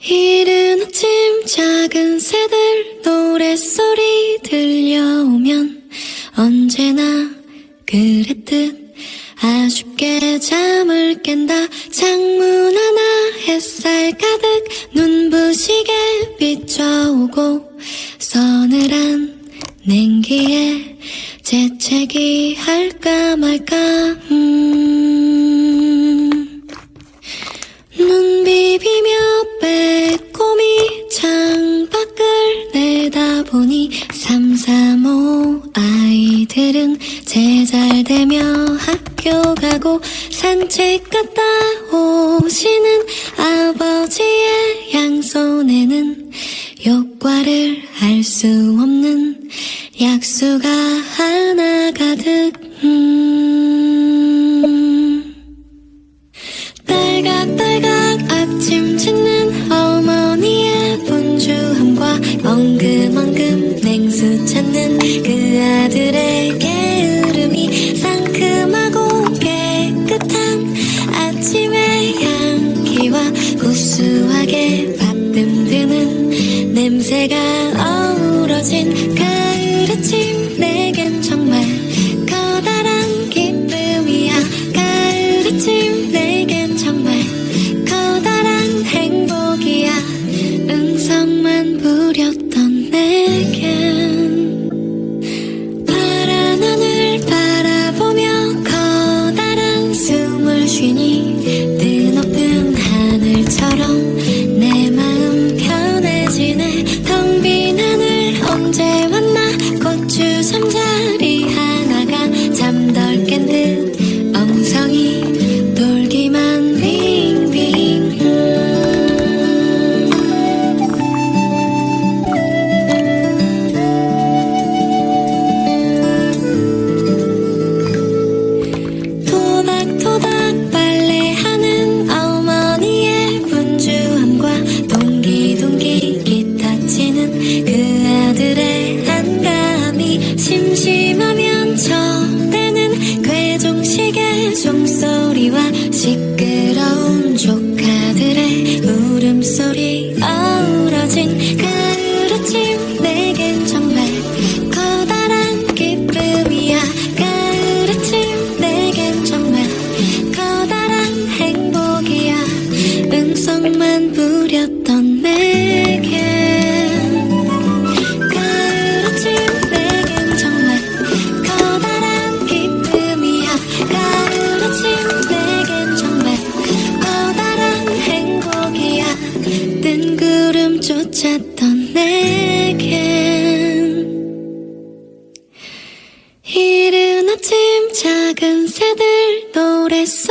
이른 아침 작은 새들 노랫소리 들려오면 언제나 그랬듯 아쉽게 잠을 깬다. 창문 하나 햇살 가득 눈부시게 비춰오고 서늘한 냉기에 재채기 할까 말까. 눈 비비며 빼꼼히 창밖을 내다보니 335 아이들은 제잘되며 학교 가고 산책 갔다 오시는 아버지의 양손에는 효과를 알 수 없는 약수가 하나 가득. 딸각딸각 아침 짓는 어머니의 분주함과 엉금엉금 냉수 찾는 그 아들의 게으름이 상큼하고 깨끗한 아침의 향기와 구수하게 받듬드는 냄새가 어우러진 가을 아침. 내겐 정말 커다란 기쁨이야. 가을 아침 내겐 정말 커다란 행복이야. 응성만 부렸던 내겐 파란 하늘 바라보며 커다란 숨을 쉬니 뜨높은 하늘처럼 내 마음 편해지네. 텅 빈 하늘 언제 왔나. 고추 잠자리 하나가 잠덜 깬 듯 엉성이 돌기만 빙빙. 토닥토닥 빨래하는 어머니의 분주함과 동기동기 기타 치는 그 아들의 한가함이 심심하면 저대는 괴종식의 종소리와 시끄러운 조카들의 울음소리 어우러진 가을 아침. 내겐 정말 커다란 기쁨이야. 가을 아침 내겐 정말 커다란 행복이야. 응성만 부렸던 내겐 가을 아침 내겐 정말 커다란 기쁨이야. 가을 아침 내겐 정말 커다란 행복이야. 뜬구름 쫓았던 내겐 이른 아침 작은 새들 노랫소리